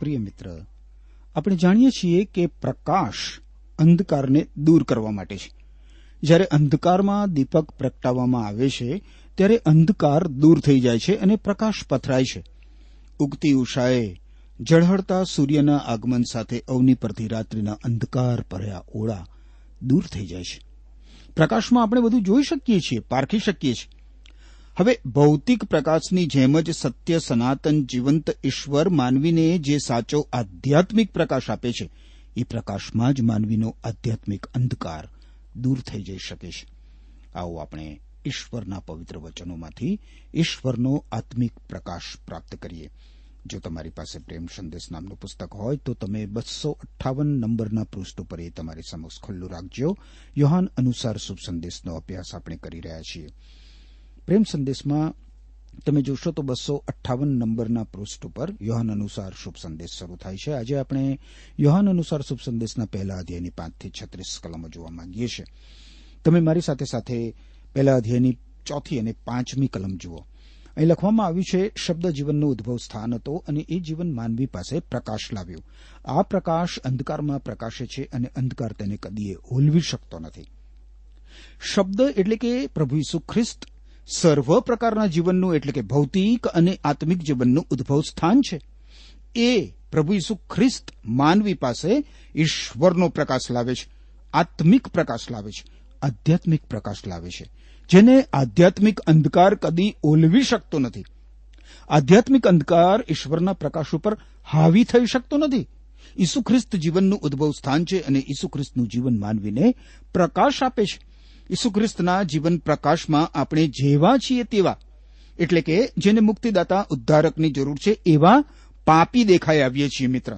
પ્રિય મિત્ર, આપણે જાણીએ છીએ કે પ્રકાશ અંધકારને દૂર કરવા માટે છે. જ્યારે અંધકારમાં દીપક પ્રગટાવવામાં આવે છે ત્યારે અંધકાર દૂર થઈ જાય છે અને પ્રકાશ પથરાય છે. ઉગતી ઉષાએ ઝળહળતા સૂર્યના આગમન સાથે અવની પરથી રાત્રિના અંધકાર ભર્યા ઓળા દૂર થઈ જાય છે. પ્રકાશમાં આપણે બધું જોઈ શકીએ છીએ, પારખી શકીએ છીએ. હવે ભૌતિક પ્રકાશની જેમ જ સત્ય, સનાતન, જીવંત ઈશ્વર માનવીને જે સાચો આધ્યાત્મિક પ્રકાશ આપે છે, એ પ્રકાશમાં જ માનવીનો આધ્યાત્મિક અંધકાર દૂર થઈ જઈ શકે છે. આવો આપણે ઈશ્વરના પવિત્ર વચનોમાંથી ઈશ્વરનો આત્મિક પ્રકાશ પ્રાપ્ત કરીએ. જો તમારી પાસે પ્રેમ સંદેશ નામનું પુસ્તક હોય તો તમે 258 નંબરના પૃષ્ઠ ઉપર એ તમારી સમક્ષ ખુલ્લું રાખજો. યોહાન અનુસાર શુભ સંદેશનો અભ્યાસ આપણે કરી રહ્યા છીએ. પ્રેમ સંદેશમાં તમે જોશો તો 258 નંબરના પૃષ્ઠ ઉપર યોહાન અનુસાર શુભ સંદેશ શરૂ થાય છે. આજે આપણે યોહાન અનુસાર શુભ સંદેશના પહેલા અધ્યાયની 5 થી 36 કલમો જોવા માંગીએ છીએ. તમે મારી સાથે સાથે પહેલા અધ્યાયની 4 અને 5મી કલમ જુઓ. અહીં લખવામાં આવ્યું છે, શબ્દ જીવનનો ઉદ્ભવ સ્થાન હતો અને એ જીવન માનવી પાસે પ્રકાશ લાવ્યો. આ પ્રકાશ અંધકારમાં પ્રકાશે છે અને અંધકાર તેને કદીએ ઓલવી શકતો નથી. શબ્દ એટલે કે પ્રભુ ઈસુ ખ્રિસ્ત સર્વ પ્રકારના જીવનનું એટલે કે ભૌતિક અને આત્મિક જીવનનું ઉદ્ભવ સ્થાન છે. એ પ્રભુ ઈસુ ખ્રિસ્ત માનવી પાસે ઈશ્વરનો પ્રકાશ લાવે છે, આત્મિક પ્રકાશ લાવે છે, આધ્યાત્મિક પ્રકાશ લાવે છે, જેને આધ્યાત્મિક અંધકાર કદી ઓલવી શકતો નથી. આધ્યાત્મિક અંધકાર ઈશ્વરના પ્રકાશ ઉપર હાવી થઈ શકતો નથી. ઈસુ ખ્રિસ્ત જીવનનું ઉદ્ભવ સ્થાન છે અને ઈસુ ખ્રિસ્તનું જીવન માનવીને પ્રકાશ આપે છે. ઈસુ ખ્રિસ્તના જીવન પ્રકાશમાં આપણે જેવા છીએ તેવા, એટલે કે જેને મુક્તિદાતા ઉદ્ધારકની જરૂર છે એવા પાપી દેખાઈ આવીએ છીએ. મિત્ર,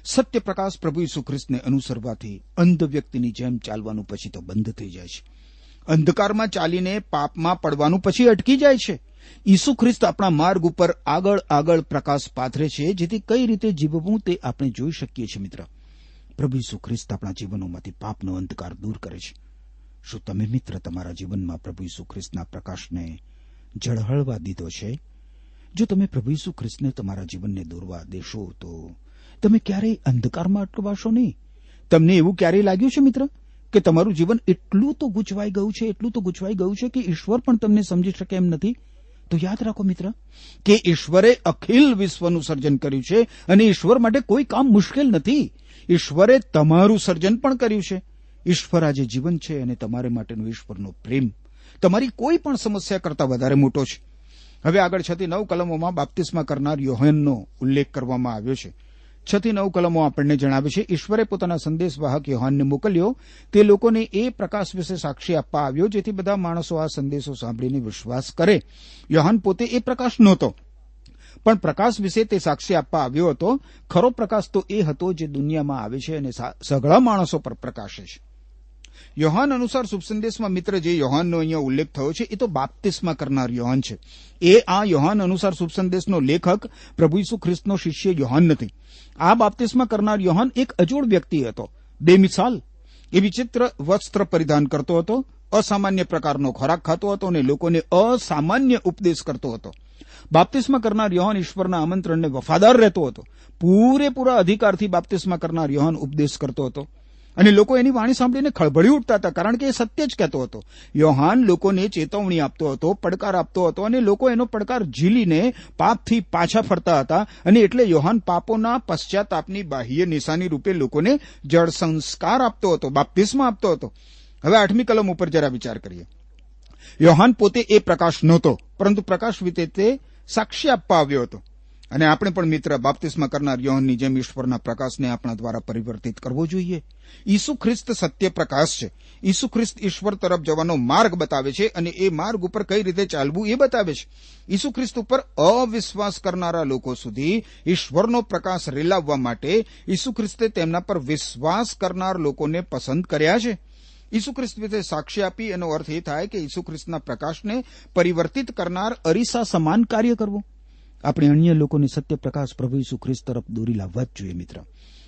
સત્ય પ્રકાશ પ્રભુ ઈસુ ખ્રિસ્તને અનુસરવાથી અંધ વ્યક્તિની જેમ ચાલવાનું પછી તો બંધ થઈ જાય છે. અંધકારમાં ચાલીને પાપમાં પડવાનું પછી અટકી જાય છે. ઈસુ ખ્રિસ્ત આપણા માર્ગ ઉપર આગળ પ્રકાશ પાથરે છે, જેથી કઈ રીતે જીવવું તે આપણે જોઈ શકીએ છીએ. મિત્ર, પ્રભુ ઈસુ ખ્રિસ્ત આપણા જીવનોમાંથી પાપનો અંધકાર દૂર કરે છે. શું તમે મિત્ર તમારા જીવનમાં પ્રભુ ઈસુ ખ્રિસ્તના પ્રકાશને ઝળહળવા દીધો છે? જો તમે પ્રભુ ઈસુ ખ્રિસ્તને તમારા જીવનને દોરવા દેશો તો તમે ક્યારેય અંધકારમાં અટવાશો નહીં. તમને એવું ક્યારેય લાગ્યું છે મિત્ર કે તમારું જીવન એટલું તો ગૂંચવાઈ ગયું છે કે ઈશ્વર પણ તમને સમજી શકે એમ નથી? તો યાદ રાખો મિત્ર કે ઈશ્વરે અખિલ વિશ્વનું સર્જન કર્યું છે અને ઈશ્વર માટે કોઈ કામ મુશ્કેલ નથી. ઈશ્વરે તમારું સર્જન પણ કર્યું છે. ઈશ્વર આજે જીવન છે અને તમારે માટેનો ઈશ્વરનો પ્રેમ તમારી કોઈ પણ સમસ્યા કરતા વધારે મોટો છે. હવે આગળ 6 થી 9 કલમોમાં બાપ્તિસ્મા કરનાર યોહાનનો ઉલ્લેખ કરવામાં આવ્યો છે. 6 થી 9 કલમો આપણને જણાવે છે, ઈશ્વરે પોતાના સંદેશવાહક યોહાનને મોકલ્યો. તે લોકોને એ પ્રકાશ વિશે સાક્ષી આપવા આવ્યો જેથી બધા માણસો આ સંદેશો સાંભળીને વિશ્વાસ કરે. યોહાન પોતે એ પ્રકાશ નહોતો, પણ પ્રકાશ વિશે તે સાક્ષી આપવા આવ્યો હતો. ખરો પ્રકાશ તો એ હતો જે દુનિયામાં આવે છે અને સઘળા માણસો પર પ્રકાશે છે. યોહાન અનુસાર શુભ સંદેશમાં મિત્ર જે યોહાનનો અહીંયા ઉલ્લેખ થયો છે એ તો બાપ્તિસ્મા કરનાર યોહાન છે. એ આ યોહાન અનુસાર શુભ સંદેશનો લેખક પ્રભુ ઈસુ ખ્રિસ્તનો શિષ્ય યોહાન નથી. આ બાપ્તિસ્મા કરનાર યોહાન એક અજોડ વ્યક્તિ હતો, બેમિસાલ. એ વિચિત્ર વસ્ત્ર પરિધાન કરતો હતો, અસામાન્ય પ્રકારનો ખોરાક ખાતો હતો અને લોકોને અસામાન્ય ઉપદેશ કરતો હતો. બાપ્તિસ્મા કરનાર યોહાન ઈશ્વરના આમંત્રણને વફાદાર રહેતો હતો. પૂરેપૂરા અધિકારથી બાપ્તિસ્મા કરનાર યોહાન ઉપદેશ કરતો હતો અને લોકો એની વાણી સાંભળીને ખળભળી ઉઠતા હતા, કારણ કે એ સત્ય જ કહેતો હતો. યોહાન લોકોને ચેતવણી આપતો હતો, પડકાર આપતો હતો અને લોકો એનો પડકાર ઝીલીને પાપથી પાછા ફરતા હતા. અને એટલે યોહાન પાપોના પશ્ચાતાપની બાહ્ય નિશાની રૂપે લોકોને જળ સંસ્કાર આપતો હતો, બાપ્તિસ્મા આપતો હતો. હવે 8મી કલમ ઉપર જરા વિચાર કરીએ. યોહાન પોતે એ પ્રકાશ નહોતો, પરંતુ પ્રકાશ વિશે તે સાક્ષી આપવા આવ્યો હતો. અને આપણે પણ મિત્ર બાપ્તિસ્મા કરનાર યોહાનની જેમ ઈશ્વરના પ્રકાશને આપણા દ્વારા પરિવર્તિત કરવો જોઈએ. ઈસુ ખ્રિસ્ત સત્ય પ્રકાશ છે. ઈસુ ખ્રિસ્ત ઈશ્વર તરફ જવાનો માર્ગ બતાવે છે અને એ માર્ગ ઉપર કઈ રીતે ચાલવું એ બતાવે છે. ઈસુ ખ્રિસ્ત ઉપર અવિશ્વાસ કરનારા લોકો સુધી ઈશ્વરનો પ્રકાશ રેલાવવા માટે ઈસુ ખ્રિસ્તે તેમના પર વિશ્વાસ કરનાર લોકોને પસંદ કર્યા છે. ઈસુ ખ્રિસ્ત વિશે સાક્ષી આપી એનો અર્થ એ થાય કે ઈસુ ખ્રિસ્તના પ્રકાશને પરિવર્તિત કરનાર અરીસા સમાન કાર્ય કરવું. આપણે અન્ય લોકોને સત્ય પ્રકાશ પ્રભુ ઈસુ ખ્રિસ્ત તરફ દોરી લાવવા જ જોઈએ. મિત્ર,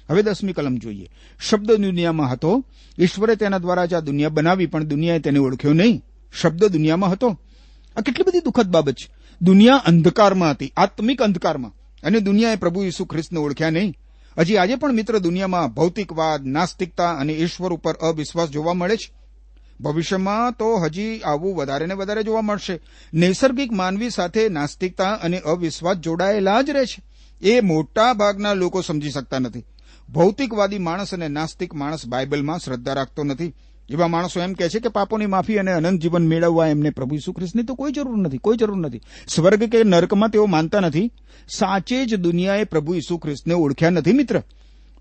હવે 10મી કલમ જોઈએ. શબ્દ દુનિયામાં હતો, ઈશ્વરે તેના દ્વારા જ આ દુનિયા બનાવી, પણ દુનિયાએ તેને ઓળખ્યો નહીં. શબ્દ દુનિયામાં હતો. આ કેટલી બધી દુઃખદ બાબત છે. દુનિયા અંધકારમાં હતી, આત્મિક અંધકારમાં, અને દુનિયાએ પ્રભુ ઈસુ ખ્રિસ્તને ઓળખ્યા નહીં. હજી આજે પણ મિત્ર દુનિયામાં ભૌતિકવાદ, નાસ્તિકતા અને ઈશ્વર ઉપર અવિશ્વાસ જોવા મળે છે. ભવિષ્યમાં તો હજી આવું વધારે ને વધારે જોવા મળશે. નૈસર્ગિક માનવી સાથે નાસ્તિકતા અને અવિશ્વાસ જોડાયેલા જ રહે છે. એ મોટા ભાગના લોકો સમજી શકતા નથી. ભૌતિકવાદી માણસ અને નાસ્તિક માણસ બાઇબલમાં શ્રદ્ધા રાખતો નથી. એવા માણસો એમ કહે છે કે પાપોની માફી અને અનંત જીવન મેળવવા એમને પ્રભુ ઈસુ ખ્રિસ્તની તો કોઈ જરૂર નથી. સ્વર્ગ કે નર્કમાં તેઓ માનતા નથી. સાચે જ દુનિયાએ પ્રભુ ઈસુ ખ્રિસ્તને ઓળખ્યા નથી મિત્ર.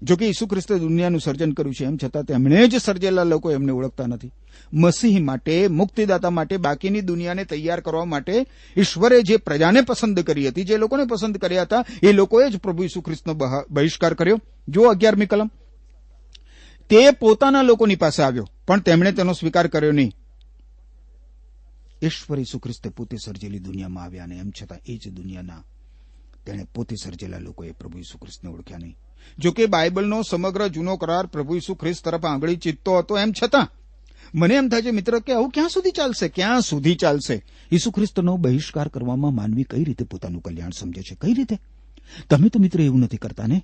જો કે ઈસુ ખ્રિસ્તે દુનિયાનું સર્જન કર્યું છે, એમ છતાં તેમણે જ સર્જેલા લોકો એમને ઓળખતા નથી. મસીહ માટે, મુક્તિદાતા માટે, બાકીની દુનિયાને તૈયાર કરવા માટે ઈશ્વરે જે પ્રજાને પસંદ કરી હતી, જે લોકોને પસંદ કર્યા હતા, એ લોકોએ જ પ્રભુ ઈસુ ખ્રિસ્તનો બહિષ્કાર કર્યો. જો 11મી કલમ, તે પોતાના લોકોની પાસે આવ્યો, પણ તેમણે તેનો સ્વીકાર કર્યો નહીં. ઈશ્વર ઈસુ ખ્રિસ્તે પોતે સર્જેલી દુનિયામાં આવ્યા, અને એમ છતાં એ જ દુનિયાના તેણે પોતે સર્જેલા લોકોએ પ્રભુ ઈસુ ખ્રિસ્તને ઓળખ્યા નહીં. જો કે બાઇબલનો સમગ્ર જૂનો કરાર પ્રભુ ઈસુ ખ્રિસ્ત તરફ આંગળી ચીંધતો હતો, એમ છતાં મને એમ થાય છે મિત્ર કે આવું ક્યાં સુધી ચાલશે? ઈસુ ખ્રિસ્તનો બહિષ્કાર કરવામાં માનવી કઈ રીતે પોતાનું કલ્યાણ સમજે છે? કઈ રીતે? તમે તો મિત્ર એવું નથી કરતા ને.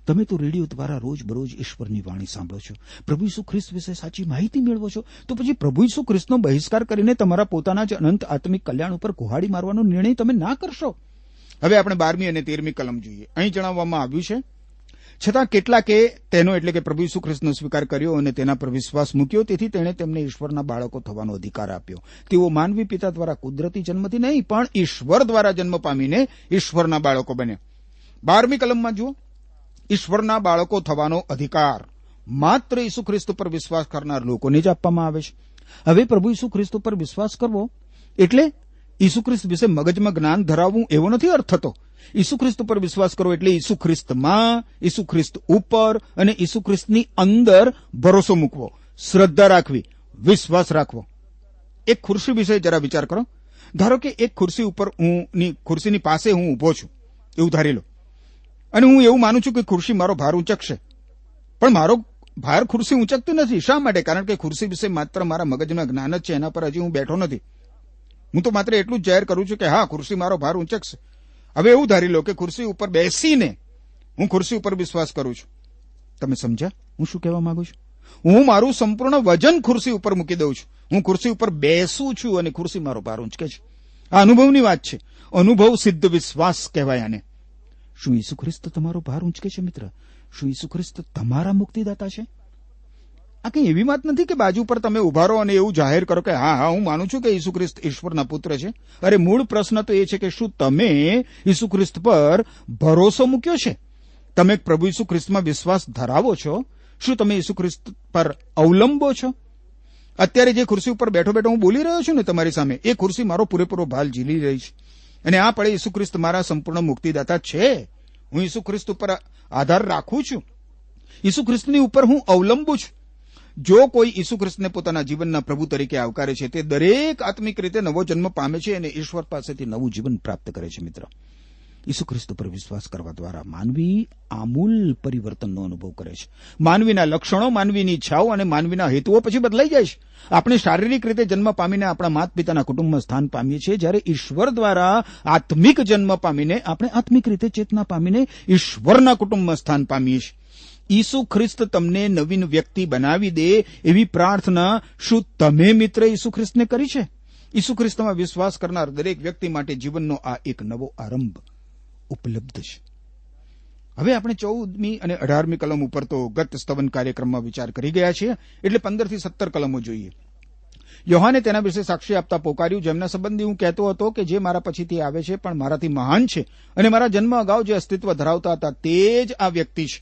તમે તો રેડિયો દ્વારા રોજબરોજ ઈશ્વરની વાણી સાંભળો છો, પ્રભુ ઈસુ ખ્રિસ્ત વિશે સાચી માહિતી મેળવો છો. તો પછી પ્રભુ ઈસુ ખ્રિસ્તનો બહિષ્કાર કરીને તમારા પોતાના જ અનંત આત્મિક કલ્યાણ ઉપર કુહાડી મારવાનો નિર્ણય તમે ના કરશો. હવે આપણે 12મી અને 13મી કલમ જોઈએ. અહીં જણાવવામાં આવ્યું છે, છતાં કેટલાકે તેનો એટલે કે પ્રભુ ઈસુ ખ્રિસ્તનો સ્વીકાર કર્યો અને તેના પર વિશ્વાસ મૂક્યો, તેથી તેણે તેમને ઈશ્વરના બાળકો થવાનો અધિકાર આપ્યો. તેઓ માનવી પિતા દ્વારા કુદરતી જન્મથી નહીં, પણ ઈશ્વર દ્વારા જન્મ પામીને ઈશ્વરના બાળકો બન્યા. 12મી કલમમાં જુઓ, ઈશ્વરના બાળકો થવાનો અધિકાર માત્ર ઈસુ ખ્રિસ્ત પર વિશ્વાસ કરનાર લોકોને જ આપવામાં આવે છે. હવે પ્રભુ ઈસુ ખ્રિસ્ત પર વિશ્વાસ કરવો એટલે ઈસુ ખ્રિસ્ત વિશે મગજમાં જ્ઞાન ધરાવવું એવો નથી અર્થ થતો. ઈસુ ખ્રિસ્ત પર વિશ્વાસ કરવો એટલે ઈસુ ખ્રિસ્તમાં, ઈસુ ખ્રિસ્ત ઉપર અને ઈસુ ખ્રિસ્તની અંદર ભરોસો મૂકવો, શ્રદ્ધા રાખવી, વિશ્વાસ રાખવો. એક ખુરશી વિશે જરા વિચાર કરો. ધારો કે એક ખુરશી ઉપર ખુરશીની પાસે હું ઊભો છું, એવું ધારી લો, અને હું એવું માનું છું કે ખુરશી મારો ભાર ઊંચકશે, પણ મારો ભાર ખુરશી ઊંચકતી નથી. શા માટે? કારણ કે ખુરશી વિશે માત્ર મારા મગજમાં જ્ઞાન જ છે, એના પર હજી હું બેઠો નથી. હું તો માત્ર એટલું જ જાહેર કરું છું કે હા, ખુરશી મારો ભાર ઊંચકશે. હવે એવું ધારી લો કે ખુરશી ઉપર બેસીને હું ખુરશી ઉપર વિશ્વાસ કરું છું. તમે સમજ્યા હું શું કહેવા માંગુ છું? હું મારું સંપૂર્ણ વજન ખુરશી ઉપર મૂકી દઉં છું. હું ખુરશી ઉપર બેસું છું અને ખુરશી મારો ભાર ઊંચકે છે. આ અનુભવની વાત છે. અનુભવ સિદ્ધ વિશ્વાસ કહેવાય આને. શું ઈસુ ખ્રિસ્ત તમારો ભાર ઊંચકે છે મિત્ર? શું ઈસુ ખ્રિસ્ત તમારા મુક્તિદાતા છે? આ કઈ એવી વાત નથી કે બાજુ પર તમે ઉભા રહો અને એવું જાહેર કરો કે હા હું માનું છું કે ઈસુ ખ્રિસ્ત ઈશ્વરના પુત્ર છે. અરે મૂળ પ્રશ્ન તો એ છે કે શું તમે ઈસુ ખ્રિસ્ત પર ભરોસો મૂક્યો છે? તમે પ્રભુ ઈસુ ખ્રિસ્તમાં વિશ્વાસ ધરાવો છો? શું તમે ઈસુ ખ્રિસ્ત પર અવલંબો છો? અત્યારે જે ખુરશી ઉપર બેઠો હું બોલી રહ્યો છું ને તમારી સામે, એ ખુરશી મારો પૂરેપૂરો ભાર ઝીલી રહી છે, અને આ પડે ઈસુ ખ્રિસ્ત મારા સંપૂર્ણ મુક્તિદાતા છે. હું ઈસુ ખ્રિસ્ત ઉપર આધાર રાખું છું. ઈસુ ખ્રિસ્તની ઉપર હું અવલંબું છું. જો કોઈ ઈસુ ખ્રિસ્તને પોતાના જીવનના પ્રભુ તરીકે આવકારે છે, તે દરેક આત્મિક રીતે નવો જન્મ પામે છે અને ઈશ્વર પાસેથી નવું જીવન પ્રાપ્ત કરે છે. મિત્ર, ઈસુ ખ્રિસ્ત પર વિશ્વાસ કરવા દ્વારા માનવી આમૂલ પરિવર્તનનો અનુભવ કરે છે. માનવીના લક્ષણો, માનવીની ઈચ્છાઓ અને માનવીના હેતુઓ પછી બદલાઈ જાય છે. આપણે શારીરિક રીતે જન્મ પામીને આપણા માતા પિતાના કુટુંબમાં સ્થાન પામીએ છીએ, જ્યારે ઈશ્વર દ્વારા આત્મિક જન્મ પામીને આપણે આત્મિક રીતે ચેતના પામીને ઈશ્વરના કુટુંબમાં સ્થાન પામીએ છીએ. ઈસુ ખ્રિસ્ત તમને નવીન વ્યક્તિ બનાવી દે એવી પ્રાર્થના શું તમે મિત્ર ઈસુ ખ્રિસ્તને કરી છે? ઈસુ ખ્રિસ્તમાં વિશ્વાસ કરનાર દરેક વ્યક્તિ માટે જીવનનો આ એક નવો આરંભ ઉપલબ્ધ છે. હવે આપણે 14મી અને 18મી કલમ ઉપર તો ગત સ્તવન કાર્યક્રમમાં વિચાર કરી ગયા છીએ, એટલે 15 થી 17 કલમો જોઈએ. યોહાને તેના વિશે સાક્ષી આપતા પોકાર્યું, જેમના સંબંધી હું કહેતો હતો કે જે મારા પછીથી આવે છે પણ મારાથી મહાન છે, અને મારા જન્મ અગાઉ જે અસ્તિત્વ ધરાવતા હતા તે જ આ વ્યક્તિ છે.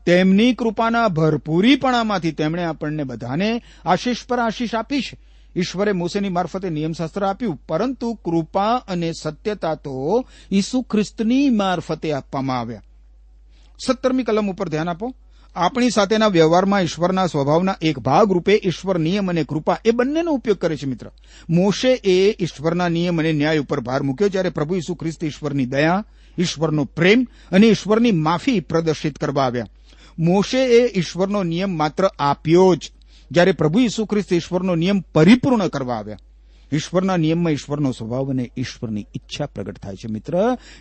તેમની કૃપાના ભરપૂરીપણામાંથી તેમણે આપણને બધાને આશીષ પર આશીષ આપી છે. ઈશ્વરે મોસેની મારફતે નિયમશાસ્ત્ર આપ્યું, પરંતુ કૃપા અને સત્યતા તો ઈસુ ખ્રિસ્તની મારફતે આપવામાં આવ્યા. 17મી કલમ ઉપર ધ્યાન આપો. આપણી સાથેના વ્યવહારમાં ઈશ્વરના સ્વભાવના એક ભાગ રૂપે ઈશ્વર નિયમ અને કૃપા એ બંનેનો ઉપયોગ કરે છે. મિત્ર, મોશે એ ઈશ્વરના નિયમ અને ન્યાય ઉપર ભાર મૂક્યો, જ્યારે પ્રભુ ઈસુ ખ્રિસ્ત ઈશ્વરની દયા, ઈશ્વરનો પ્રેમ અને ઈશ્વરની માફી પ્રદર્શિત કરવા આવ્યા. મોશે એ ઈશ્વરનો નિયમ માત્ર આપ્યો જ, જ્યારે પ્રભુ ઈસુ ખ્રિસ્ત ઈશ્વરનો નિયમ પરિપૂર્ણ કરવા આવ્યા. ઈશ્વરના નિયમમાં ઈશ્વરનો સ્વભાવ અને ઈશ્વરની ઈચ્છા પ્રગટ થાય છે. મિત્ર,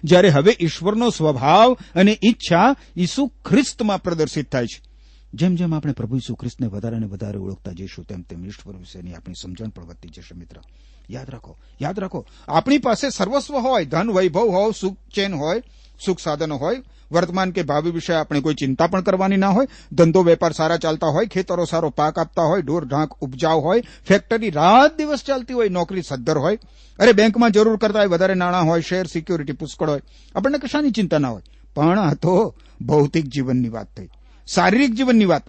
જ્યારે હવે ઈશ્વરનો સ્વભાવ અને ઈચ્છા ઈસુ ખ્રિસ્તમાં પ્રદર્શિત થાય છે, જેમ જેમ આપણે પ્રભુ ઈસુ ખ્રિસ્તને વધારે અને વધારે ઓળખતા જઈશું, તેમ તેમ ઈશ્વર વિશેની આપણી સમજણ પણ વધતી જશે. મિત્ર, યાદ રાખો, આપણી પાસે સર્વસ્વ હોય, ધન વૈભવ હોય, સુખ ચેન હોય, સુખ સાધનો હોય, વર્તમાન કે ભાવિ વિશે આપણે કોઈ ચિંતા પણ કરવાની ના હોય, ધંધો વેપાર સારા ચાલતા હોય, ખેતરો સારો પાક આપતા હોય, ઢોર ઢાંક ઉપજાવ હોય, ફેક્ટરી રાત દિવસ ચાલતી હોય, નોકરી સદ્ધર હોય, અરે બેંકમાં જરૂર કરતા હોય વધારે નાણાં હોય, શેર સિક્યોરિટી પુષ્કળ હોય, આપણને કશાની ચિંતા ના હોય. પણ આ તો ભૌતિક જીવનની વાત થઈ, શારીરિક જીવનની વાત.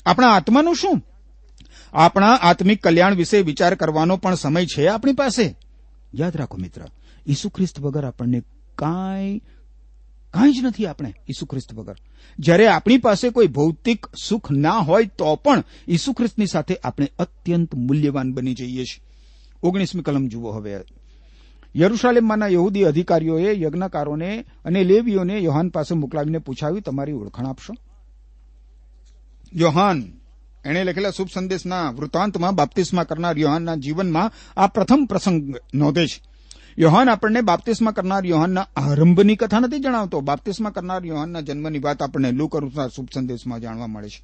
આપણા આત્માનું શું? આપણા આત્મિક કલ્યાણ વિશે વિચાર કરવાનો પણ સમય છે આપણી પાસે. યાદ રાખો મિત્ર, ઈસુ ખ્રિસ્ત વગર આપણને કાંઈ જ નથી. આપણે ઈસુ ખ્રિસ્ત વગર જ્યારે આપણી પાસે કોઈ ભૌતિક સુખ ના હોય તો પણ ઈસુ ખ્રિસ્તની સાથે આપણે અત્યંત મૂલ્યવાન બની જઈએ છીએ. 19મી કલમ જુઓ હવે. યરુશાલેમમાંના યહૂદી અધિકારીઓએ યજ્ઞકારોને અને લેવીઓને યોહાન પાસે મોકલાવીને પૂછાવ્યું, તમારી ઓળખાણ આપશો? યોહાન એણે લખેલા શુભ સંદેશના વૃત્તાંતમાં બાપ્તિસ્મા કરનાર યોહાનના જીવનમાં આ પ્રથમ પ્રસંગ નોંધે છે. યોહાન આપણને બાપ્તિસ્મા કરનાર યોહાનના આરંભની કથા નથી જણાવતો. બાપ્તિસ્મા કરનાર યોહાનના જન્મની વાત આપણને લુક અનુસાર શુભ સંદેશમાં જાણવા મળે છે.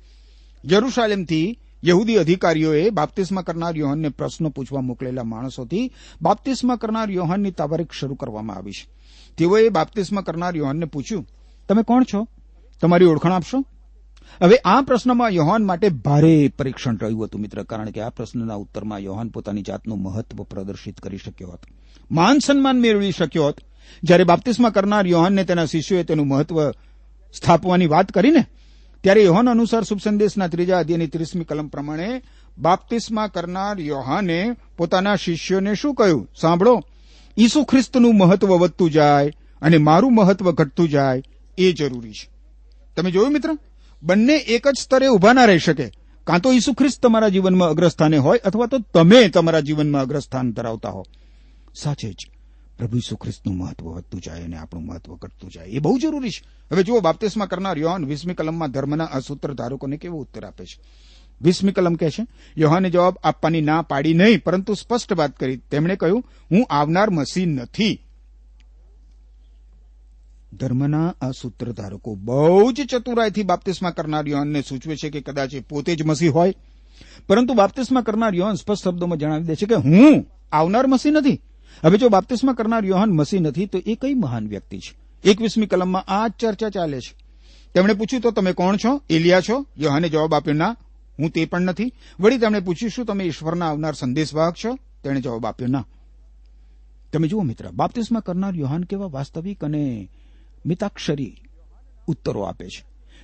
યરુશાલેમથી યહૂદી અધિકારીઓએ બાપ્તિસ્મા કરનાર યોહાનને પ્રશ્નો પૂછવા મોકલેલા માણસોથી બાપ્તિસ્મા કરનાર યોહાનની તારીખ શરૂ કરવામાં આવી છે. તેઓએ બાપ્તિસ્મા કરનાર યોહાનને પૂછ્યું, તમે કોણ છો? તમારી ઓળખાણ આપશો? હવે આ પ્રશ્નમાં યોહાન માટે ભારે પરીક્ષણ રહ્યું હતું મિત્ર, કારણ કે આ પ્રશ્નના ઉત્તરમાં યોહાન પોતાની જાતનું મહત્વ પ્રદર્શિત કરી શક્યો હતો, માન સન્માન મેળવી શક્યો હતો. જ્યારે બાપ્તિસ્મા કરનાર યોહાનને તેના શિષ્યોએ તેનું મહત્વ સ્થાપવાની વાત કરીને, ત્યારે યોહાન અનુસાર શુભ સંદેશના 3 અધ્યાયની 30મી કલમ પ્રમાણે બાપ્તિસ્મા કરનાર યોહાને પોતાના શિષ્યોને શું કહ્યું? સાંભળો, ઈસુ ખ્રિસ્તનું મહત્વ વધતું જાય અને મારું મહત્વ ઘટતું જાય એ જરૂરી છે. તમે જોયું મિત્ર, બંને એક જ સ્તરે ઉભા ના રહી શકે. કાં તો ઈસુ ખ્રિસ્ત તમારા જીવનમાં અગ્રસ્થાને હોય, અથવા તો તમે તમારા જીવનમાં અગ્રસ્થાન ધરાવતા હો. સાચે જ પ્રભુ ઈસુ ખ્રિસ્તનું મહત્વ વધતું જાય અને આપણું મહત્વ ઘટતું જાય એ બહુ જરૂરી છે. હવે જુઓ, બાપ્તિસ્મા કરનાર યોહાન 20મી કલમમાં ધર્મના અસૂત્રધારકોને કેવો ઉત્તર આપે છે. 20મી કલમ કહે છે, યોહાને જવાબ આપવાની ના પાડી નહીં, પરંતુ સ્પષ્ટ વાત કરી. તેમણે કહ્યું, હું આવનાર મસીહ નથી. ધર્મના આ સૂત્રધારકો બહુ જ ચતુરાઈથી બાપ્તિસ્મા કરનાર યોહાનને સૂચવે છે કે કદાચ એ પોતે જ મસીહ હોય, પરંતુ બાપ્તિસ્મા કરનાર યોહાન સ્પષ્ટ શબ્દોમાં જણાવી દે છે કે હું આવનાર મસીહ નથી. હવે જો બાપ્તિસ્મા કરનાર યોહાન મસીહ નથી તો એ કઈ મહાન વ્યક્તિ છે? 21મી કલમમાં આ ચર્ચા ચાલે છે. તેમણે પૂછ્યું, તો તમે કોણ છો? એલિયા છો? યોહાને જવાબ આપ્યો, ના, હું તે પણ નથી. વળી તેમણે પૂછ્યું, શું તમે ઈશ્વરના આવનાર સંદેશવાહક છો? તેણે જવાબ આપ્યો, ના. તમે જુઓ મિત્ર, બાપ્તિસ્મા કરનાર યોહાન કેવા વાસ્તવિક અને મિતાક્ષરી ઉત્તરો આપે છે.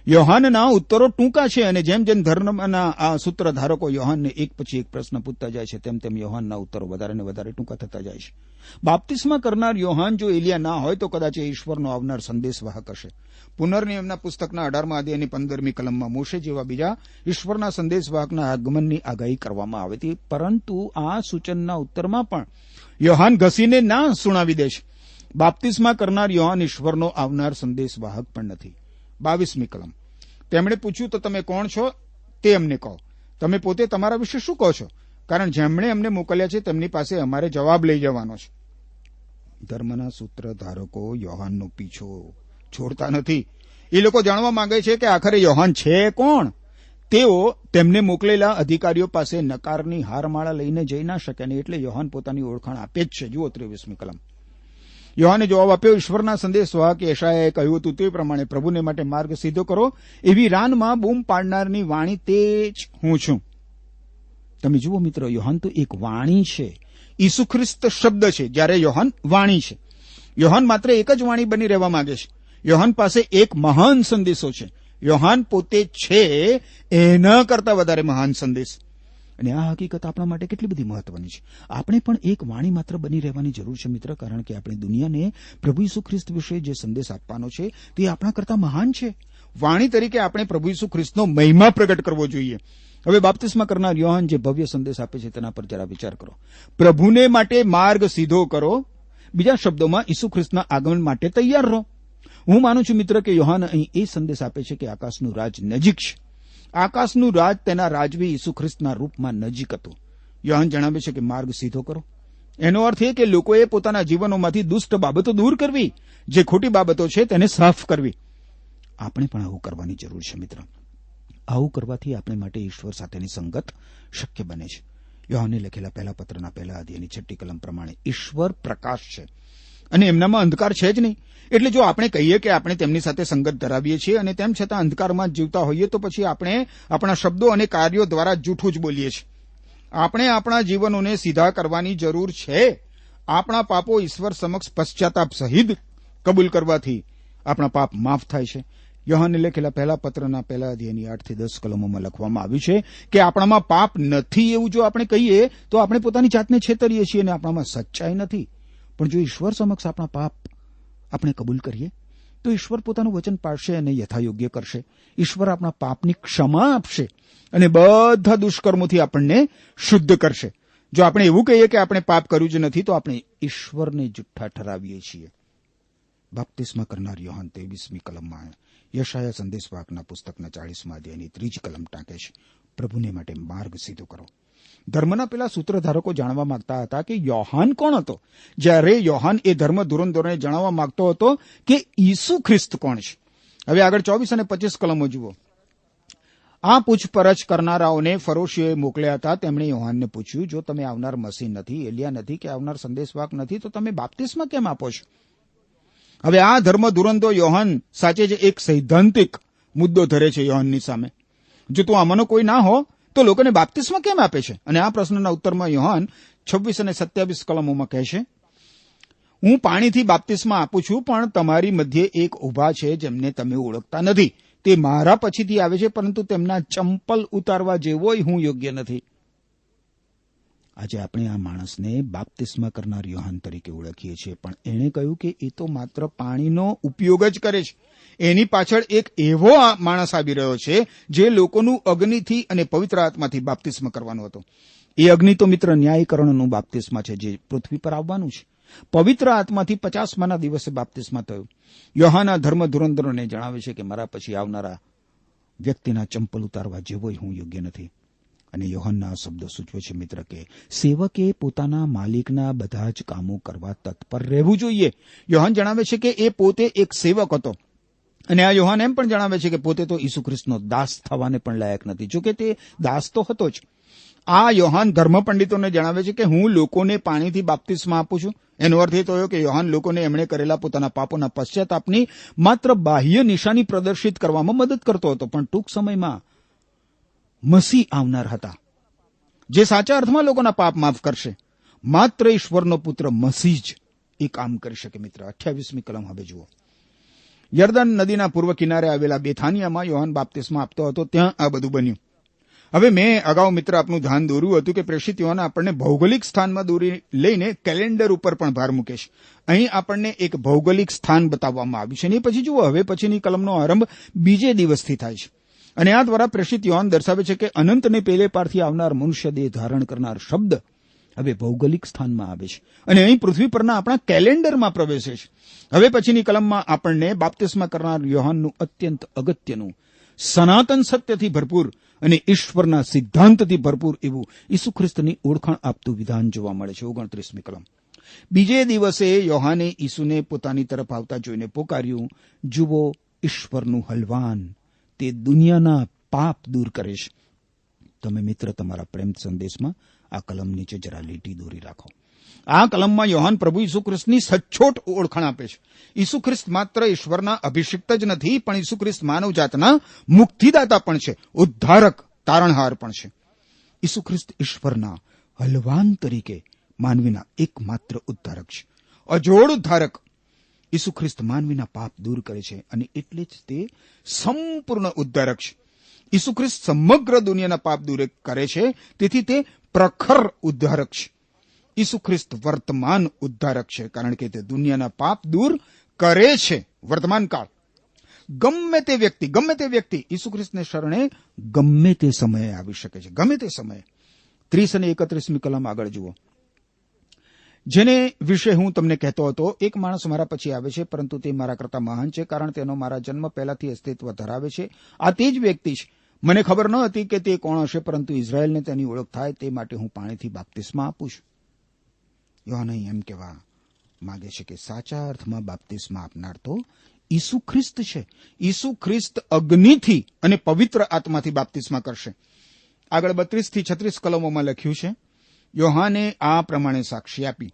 યોહાનના ઉત્તરો ટૂંકા છે અને જેમ જેમ ધર્મના આ સૂત્રધારકો યોહાનને એક પછી એક પ્રશ્ન પૂછતા જાય છે, તેમ તેમ યોહાનના ઉત્તરો વધારે ને વધારે ટૂંકા થતા જાય છે. બાપ્તિસ્મા કરનાર યોહાન જો એલિયા ના હોય તો કદાચ એ ઈશ્વરનો આવનાર સંદેશવાહક હશે. પુનર્નિયમના પુસ્તકના 18મા અધ્યાયની 15મી કલમમાં મોશે જેવા બીજા ઈશ્વરના સંદેશવાહકના આગમનની આગાહી કરવામાં આવી હતી, પરંતુ આ સૂચનના ઉત્તરમાં પણ યોહાન ઘસીને ના સુણાવી દે છે. બાપ્તિસ્મા કરનાર યોહાન ઈશ્વરનો આવનાર સંદેશવાહક પણ નથી. 22મી કલમ, તેમણે પૂછ્યું, તો તમે કોણ છો તે અમને કહો. તમે પોતે તમારા વિશે શું કહો છો? કારણ જેમણે અમને મોકલ્યા છે તેમની પાસે અમારે જવાબ લઈ જવાનો છે. ધર્મના સૂત્રધારકો યોહાનનો પીછો છોડતા નથી. એ લોકો જાણવા માંગે છે કે આખરે યોહાન છે કોણ? તેઓ તેમને મોકલેલા અધિકારીઓ પાસે નકારની હારમાળા લઈને જઈ ના શકે, અને એટલે યોહાન પોતાની ઓળખાણ આપે જ છે. જુઓ 23મી કલમ. યોહાને જવાબ આપ્યો, ઈશ્વરના સંદેશવાહક યશાયાએ કહ્યું હતું તે પ્રમાણે પ્રભુને માટે માર્ગ સીધો કરો, એવી રાનમાં બૂમ પાડનારની વાણી તે જ હું છું. તમે જુઓ મિત્ર, યોહાન તો એક વાણી છે. ઈસુ ખ્રિસ્ત શબ્દ છે, જ્યારે યોહાન વાણી છે. યોહાન માત્ર એક જ વાણી બની રહેવા માંગે છે. યોહાન પાસે એક મહાન સંદેશો છે. યોહાન પોતે છે એના કરતા વધારે મહાન સંદેશ. અને આ હકીકત આપણા માટે કેટલી બધી મહત્વની છે. આપણે પણ એક વાણી માત્ર બની રહેવાની જરૂર છે મિત્ર, કારણ કે આપણી દુનિયાને પ્રભુ ઈસુ ખ્રિસ્ત વિશે જે સંદેશ આપવાનો છે તે આપણા કરતા મહાન છે. વાણી તરીકે આપણે પ્રભુ ઈસુ ખ્રિસ્તનો મહિમા પ્રગટ કરવો જોઈએ. હવે બાપ્તિસ્મા કરનાર યોહાન જે ભવ્ય સંદેશ આપે છે તેના પર જરા વિચાર કરો. પ્રભુને માટે માર્ગ સીધો કરો, બીજા શબ્દોમાં ઈસુ ખ્રિસ્તના આગમન માટે તૈયાર રહો. હું માનું છું મિત્ર કે યોહાન અહીં એ સંદેશ આપે છે કે આકાશનું રાજ નજીક છે. આકાશનું રાજ તેના રાજવી ઈસુ ખ્રિસ્તના રૂપમાં નજીક હતું. યોહાન જણાવે છે કે માર્ગ સીધો કરો. એનો અર્થ એ કે લોકોએ પોતાના જીવનોમાંથી દુષ્ટ બાબતો દૂર કરવી, જે ખોટી બાબતો છે તેને સાફ કરવી. આપણે પણ આવું કરવાની જરૂર છે મિત્ર. આવું કરવાથી આપણે માટે ઈશ્વર સાથેની સંગત શક્ય બને છે. યોહાને લખેલા પહેલા પત્રના પહેલા અધ્યાયની 6ઠ્ઠી કલમ પ્રમાણે ઈશ્વર પ્રકાશ છે અને એમનામાં અંધકાર છે જ નહીં. એટલે જો આપણે કહીએ કે આપણે તેમની સાથે સંગત ધરાવીએ છીએ અને તેમ છતાં અંધકારમાં જીવતા હોઈએ તો પછી આપણે આપણા શબ્દો અને કાર્યો દ્વારા જૂઠું જ બોલીએ છીએ. આપણે આપણા જીવનોને સીધા કરવાની જરૂર છે. આપણા પાપો ઈશ્વર સમક્ષ પશ્ચાતાપ સહિત કબૂલ કરવાથી આપણા પાપ માફ થાય છે. યોહાને લખેલા પહેલા પત્રના પહેલા અધ્યાયની 8 થી 10 કલમોમાં લખવામાં આવ્યું છે કે આપણામાં પાપ નથી એવું જો આપણે કહીએ તો આપણે પોતાની જાતને છેતરીએ છીએ અને આપણામાં સચ્ચાઈ નથી. પણ જો ઈશ્વર સમક્ષ આપણા પાપ આપણે કબૂલ કરીએ તો ઈશ્વર પોતાનું વચન પાળશે અને યથાયોગ્ય કરશે. ઈશ્વર આપણા પાપની ક્ષમા આપશે અને બધા દુષ્કર્મોથી આપણને શુદ્ધ કરશે. જો આપણે એવું કહીએ કે આપણે પાપ કર્યું જ નથી તો આપણે ઈશ્વરને જુઠ્ઠા ઠરાવીએ છીએ. બાપ્તિસ્મા કરનાર યોહાન 23મી કલમમાં યશાયા સંદેશવાહકના પુસ્તકના 40મા અધ્યાયની 3 કલમ ટાંકે છે, પ્રભુને માટે માર્ગ સીધો કરો. ધર્મના પેલા સૂત્રધારકો જાણવા માંગતા હતા કે યોહાન કોણ હતો, જ્યારે યોહાન એ ધર્મ ધુરંધરોને જણાવવા માંગતો હતો કે ઈસુ ખ્રિસ્ત કોણ છે. હવે આગળ 24 અને 25 કલમો જુઓ. આ પૂછપરછ કરનારાઓને ફરોશીઓએ મોકલ્યા હતા. તેમણે યોહાનને પૂછ્યું, જો તમે આવનાર મસીહ નથી, એલિયા નથી કે આવનાર સંદેશવાહક નથી તો તમે બાપ્તિસ્મા કેમ આપો છો? હવે આ ધર્મ ધુરંધો યોહાન સાચે જ એક સૈદ્ધાંતિક મુદ્દો ધરે છે યોહાનની સામે. જો તું આમાંનો કોઈ ના હો તો લોકોને બાપ્તિસ્મા કેમ આપે છે? અને આ પ્રશ્નના ઉત્તરમાં યોહાન 26 અને 27 કલમોમાં કહે છે, હું પાણીથી બાપ્તિસ્મા આપું છું, પણ તમારી મધ્યે એક ઊભા છે જેમને તમે ઓળખતા નથી. તે મારા પછીથી આવે છે, પરંતુ તેમના ચંપલ ઉતારવા જેવોય હું યોગ્ય નથી. આજે આપણે આ માણસને બાપ્તિસ્મા કરનાર યોહાન તરીકે ઓળખીએ છીએ, પણ એણે કહ્યું કે એ તો માત્ર પાણીનો ઉપયોગ જ કરે છે. એની પાછળ એક એવો માણસ આવી રહ્યો છે જે લોકોનું અગ્નિથી અને પવિત્ર આત્માથી બાપ્તિસ્મા કરવાનો હતો. એ અગ્નિ તો મિત્ર ન્યાયીકરણનું બાપ્તિસ્મા છે જે પૃથ્વી પર આવવાનું છે. પવિત્ર આત્માથી 50માના દિવસે બાપ્તિસ્મા થયું. યોહાન આ ધર્મ ધુરંધરોને જણાવે છે કે મારા પછી આવનારા વ્યક્તિના ચંપલ ઉતારવા જેવોય હું યોગ્ય નથી. અને યોહાનના શબ્દો સૂચવે છે મિત્ર કે સેવકે પોતાના માલિકના બધા જ કામો કરવા તત્પર રહેવું જોઈએ. યોહાન જણાવે છે કે એ પોતે એક સેવક હતો અને આ યોહાન એમ પણ જણાવે છે કે પોતે તો ઈસુ ખ્રિસ્તનો દાસ થવાને પણ લાયક નથી, જોકે તે દાસ તો હતો જ. આ યોહાન ધર્મ પંડિતોને જણાવે છે કે હું લોકોને પાણીથી બાપ્તિસ્મા આપું છું. એનો અર્થ એ થયો કે યોહાન લોકોને એમણે કરેલા પોતાના પાપોના પશ્ચાતાપની માત્ર બાહ્ય નિશાની પ્રદર્શિત કરવામાં મદદ કરતો હતો, પણ ટૂંક સમયમાં મસીહ આવનાર હતા જે સાચા અર્થમાં લોકોના પાપ માફ કરશે. માત્ર ઈશ્વરનો પુત્ર મસીહ જ એ કામ કરી શકે. મિત્ર 28મી કલમ હવે જુઓ. યર્દન નદીના પૂર્વ કિનારે આવેલા બેથાનિયામાં યોહાન બાપ્તિસ્મા આપતો હતો, ત્યાં આ બધું બન્યું. હવે મેં અગાઉ મિત્ર આપનું ધ્યાન દોર્યું હતું કે પ્રેષિત યોહાન આપણને ભૌગોલિક સ્થાનમાં દોરી લઈને કેલેન્ડર ઉપર પણ ભાર મૂકે છે. અહીં આપણને એક ભૌગોલિક સ્થાન બતાવવામાં આવ્યું છે. અને પછી જુઓ, હવે પછીની કલમનો આરંભ બીજે દિવસથી થાય છે અને આ દ્વારા પ્રેષિત યોહાન દર્શાવે છે કે અનંતને પેલે પારથી આવનાર મનુષ્ય દેહ ધારણ કરનાર શબ્દ હવે ભૌગોલિક સ્થાનમાં આવે છે અને અહીં પૃથ્વી પરના આપણા કેલેન્ડરમાં પ્રવેશે છે. હવે પછીની કલમમાં આપણને બાપ્તિસ્મા કરનાર યોહાનનું અત્યંત અગત્યનું સનાતન સત્યથી ભરપૂર અને ઈશ્વરના સિદ્ધાંતથી ભરપૂર એવું ઈસુ ખ્રિસ્તની ઓળખાણ આપતું વિધાન જોવા મળે છે. 29મી કલમ. બીજે દિવસે યોહાને ઈસુને પોતાની તરફ આવતા જોઈને પોકાર્યું, જુઓ ઈશ્વરનું હલવાન, તે દુનિયાના પાપ દૂર કરે છે. તમે મિત્ર તમારા પ્રેમ સંદેશમાં આ કલમ નીચે જરા લીટી દોરી રાખો. આ કલમમાં યોહાન પ્રભુ ઈસુ ખ્રિસ્તની સચોટ ઓળખાણ આપે છે. ઈસુ ખ્રિસ્ત માત્ર ઈશ્વરના અભિષિક્ત જ નથી, પણ ઈસુ ખ્રિસ્ત માનવ જાતના મુક્તિદાતા પણ છે, ઉદ્ધારક, તારણહાર પણ છે. ઈસુ ખ્રિસ્ત ઈશ્વરના હલવાન તરીકે માનવીના એકમાત્ર ઉદ્ધારક છે, અજોડ ઉદ્ધારક. ઈસુ ખ્રિસ્ત માનવીના પાપ દૂર કરે છે અને એટલે જ તે સંપૂર્ણ ઉદ્ધારક છે. ઈસુ ખ્રિસ્ત સમગ્ર દુનિયાના પાપ દૂર કરે છે, તેથી તે પ્રખર ઉદ્ધારક છે. ઈસુ ખ્રિસ્ત વર્તમાન ઉદ્ધારક છે, કારણ કે તે દુનિયાના પાપ દૂર કરે છે. વર્તમાન કાળ. ગમે તે વ્યક્તિ ઈસુ ખ્રિસ્તને શરણે ગમે તે સમયે આવી શકે છે, ગમે તે સમયે. 30 અને 31મી કલમ આગળ જુઓ. જેને વિશે હું તમને કહેતો હતો, એક માણસ મારા પછી આવે છે, પરંતુ તે મારા કરતા મહાન છે, કારણ તેનો મારા જન્મ પહેલાથી અસ્તિત્વ ધરાવે છે. આ તે જ વ્યક્તિ છે. મને ખબર ન હતી કે તે કોણ હશે, પરંતુ ઇઝરાયેલને તેની ઓળખ થાય તે માટે હું પાણીથી બાપ્તિસ્મા આપું છું. યોહાન એમ કહેવા માંગે છે કે સાચા અર્થમાં બાપ્તિસ્મા આપનાર તો ઈસુ ખ્રિસ્ત છે. ઈસુ ખ્રિસ્ત અગ્નિથી અને પવિત્ર આત્માથી બાપ્તિસ્મા કરશે. આગળ 32 થી 36 કલમોમાં લખ્યું છે, યોહાને આ પ્રમાણે સાક્ષી આપી,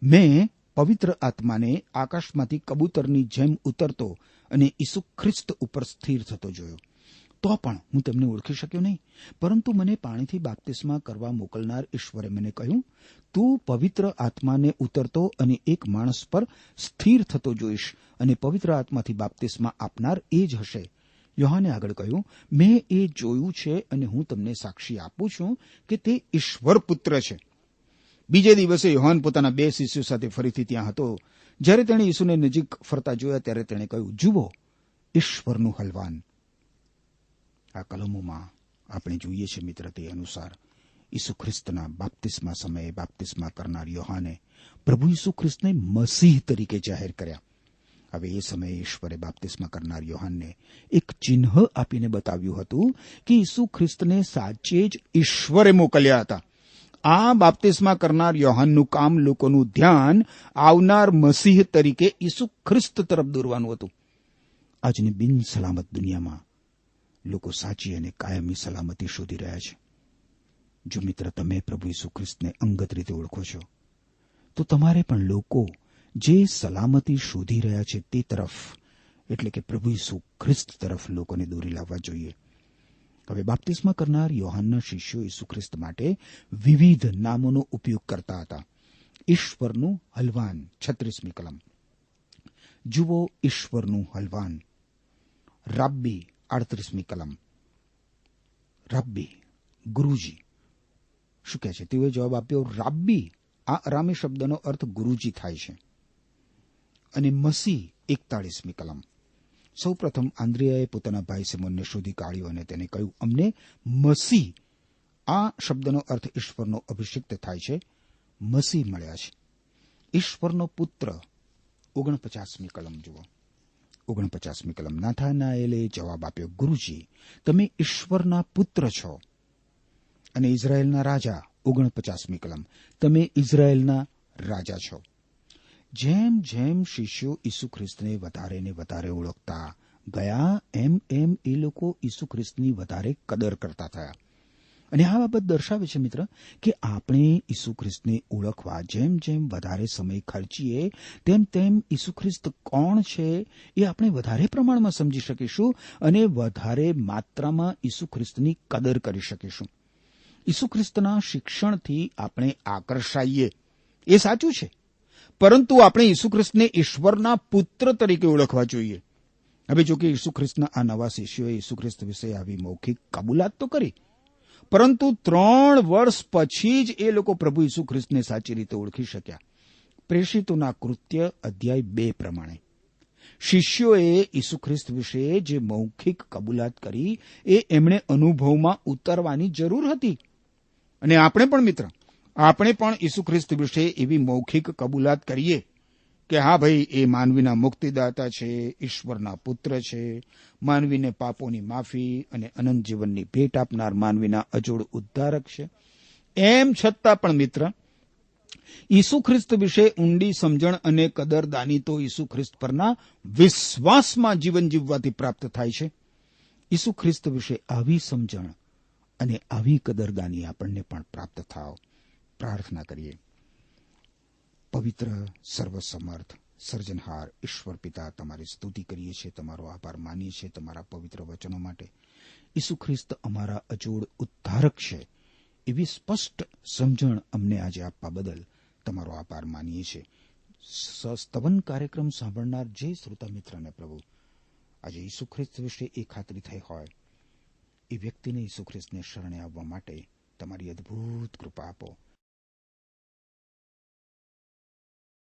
મેં પવિત્ર આત્માને આકાશમાંથી કબૂતરની જેમ ઉતરતો અને ઈસુ ખ્રિસ્ત ઉપર સ્થિર થતો જોયો. તો પણ હું તેમને ઓળખી શક્યો નહીં, પરંતુ મને પાણીથી બાપ્તિસ્મા કરવા મોકલનાર ઈશ્વરે મને કહ્યું, તું પવિત્ર આત્માને ઉતરતો અને એક માણસ પર સ્થિર થતો જોઈશ, અને પવિત્ર આત્માથી બાપ્તિસ્મા આપનાર એ જ હશે. યોહાને આગળ કહ્યું, મેં એ જોયું છે અને હું તમને સાક્ષી આપું છું કે તે ઈશ્વર પુત્ર છે. બીજે દિવસે યોહાન પોતાના 2 શિષ્યો સાથે ફરીથી ત્યાં હતો. જ્યારે તેણે ઈસુને નજીક ફરતા જોયા ત્યારે તેણે કહ્યું, જુઓ, ઈશ્વરનું હલવાન. આ કલમોમાં આપણે જોઈએ છીએ મિત્ર, તે અનુસાર ઈસુ ખ્રિસ્તના બાપ્તિસ્મા સમયે બાપ્તિસ્મા કરનાર યોહાને પ્રભુ ઈસુ ખ્રિસ્તને મસીહ તરીકે જાહેર કર્યા. હવે એ સમયે ઈશ્વરે બાપ્તિસ્મા કરનાર યોહાનને એક ચિહ્ન આપીને બતાવ્યું હતું કે ઈસુ ખ્રિસ્તને સાચે જ ઈશ્વરે મોકલ્યા હતા. આ બાપ્તિસ્મા કરનાર યોહાનનું કામ લોકોનું ધ્યાન આવનાર મસીહ તરીકે ઈસુ ખ્રિસ્ત તરફ દોરવાનું હતું. આજની બિન સલામત દુનિયામાં લોકો સાચી અને કાયમી સલામતી શોધી રહ્યા છે. જો મિત્ર તમે પ્રભુ ઈસુ ખ્રિસ્તને અંગત રીતે ઓળખો છો, તો તમારે પણ લોકો જે સલામતી શોધી રહ્યા છે તે તરફ, એટલે કે પ્રભુ ઈસુ ખ્રિસ્ત તરફ લોકોને દોરી લાવવા જોઈએ. હવે બાપ્તિસ્મા કરનાર યોહાનના શિષ્યો ઈસુ ખ્રિસ્ત માટે વિવિધ નામોનો ઉપયોગ કરતા હતા. ઈશ્વરનું હલવાન 36મી કલમ. જુઓ, ઈશ્વરનું હલવાન. રાબ્બી 38મી કલમ. રાબ્બી, ગુરુજી. શું કહે છે? તેઓએ જવાબ આપ્યો, રાબ્બી. આ અરામી શબ્દનો અર્થ ગુરુજી થાય છે. અને મસીહ 41મી કલમ. સૌ પ્રથમ આંદ્રિયાએ પોતાના ભાઈ સિમોનને શોધી કાઢ્યો અને તેને કહ્યું, અમને મસીહ, આ શબ્દનો અર્થ ઈશ્વરનો અભિષિક્ત થાય છે, મસીહ મળ્યા છે. ઈશ્વરનો પુત્ર 49મી કલમ જુઓ. 49મી કલમ. નાથાનાએલે જવાબ આપ્યો, ગુરુજી, તમે ઈશ્વરના પુત્ર છો અને ઇઝરાયેલના રાજા. 49મી કલમ. તમે ઇઝરાયેલના રાજા છો. જેમ જેમ શિષ્યો ઈસુ ખ્રિસ્તને વધારે ને વધારે ઓળખતા ગયા, એમ એમ એ લોકો ઈસુ ખ્રિસ્તની વધારે કદર કરતા થયા. અને આ બાબત દર્શાવે છે મિત્ર કે આપણે ઈસુ ખ્રિસ્તને ઓળખવા જેમ જેમ વધારે સમય ખર્ચીએ, તેમ તેમ ઈસુ ખ્રિસ્ત કોણ છે એ આપણે વધારે પ્રમાણમાં સમજી શકીશું અને વધારે માત્રામાં ઈસુ ખ્રિસ્તની કદર કરી શકીશું. ઈસુ ખ્રિસ્તના શિક્ષણથી આપણે આકર્ષાઈએ એ સાચું છે, પરંતુ આપણે ઈસુ ખ્રિસ્તને ઈશ્વરના પુત્ર તરીકે ઓળખવા જોઈએ. હવે જો કે ઈસુ ખ્રિસ્તના આ નવા શિષ્યોએ ઈસુ ખ્રિસ્ત વિશે આવી મૌખિક કબૂલાત તો કરી, પરંતુ 3 વર્ષ પછી જ એ લોકો પ્રભુ ઈસુ ખ્રિસ્તને સાચી રીતે ઓળખી શક્યા. પ્રેષિતોના કૃત્ય અધ્યાય 2 પ્રમાણે શિષ્યોએ ઈસુ ખ્રિસ્ત વિશે જે મૌખિક કબૂલાત કરી એ એમણે અનુભવમાં ઉતારવાની જરૂર હતી. અને આપણે પણ મિત્ર, આપણે પણ ઈસુ ખ્રિસ્ત વિશે એવી મૌખિક કબૂલાત કરીએ કે હા ભાઈ, એ માનવીના મુક્તિદાતા છે, ઈશ્વરના પુત્ર છે, માનવીને પાપોની માફી અને અનંત જીવનની ભેટ આપનાર માનવીના અજોડ ઉદ્ધારક છે. એમ છતાં પણ મિત્ર, ઈસુ ખ્રિસ્ત વિશે ઊંડી સમજણ અને કદરદાની તો ઈસુ ખ્રિસ્ત પરના વિશ્વાસમાં જીવન જીવવાથી પ્રાપ્ત થાય છે. ઈસુ ખ્રિસ્ત વિશે આવી સમજણ અને આવી કદરદાની આપણને પણ પ્રાપ્ત થાવ. પ્રાર્થના કરીએ. પવિત્ર, સર્વસમર્થ, સર્જનહાર ઈશ્વર પિતા, તમારી સ્તુતિ કરીએ છીએ, તમારો આભાર માનીએ છીએ તમારા પવિત્ર વચનો માટે. ઈસુ ખ્રિસ્ત અમારા અજોડ ઉદ્ધારક છે એવી સ્પષ્ટ સમજણ અમને આજે આપવા બદલ તમારો આભાર માનીએ છીએ. સ્તવન કાર્યક્રમ સાંભળનાર જે શ્રોતા મિત્રને પ્રભુ આજે ઈસુ ખ્રિસ્ત વિશે એ ખાતરી થઈ હોય, એ વ્યક્તિને ઈસુ ખ્રિસ્તને શરણે આવવા માટે તમારી અદભુત કૃપા આપો.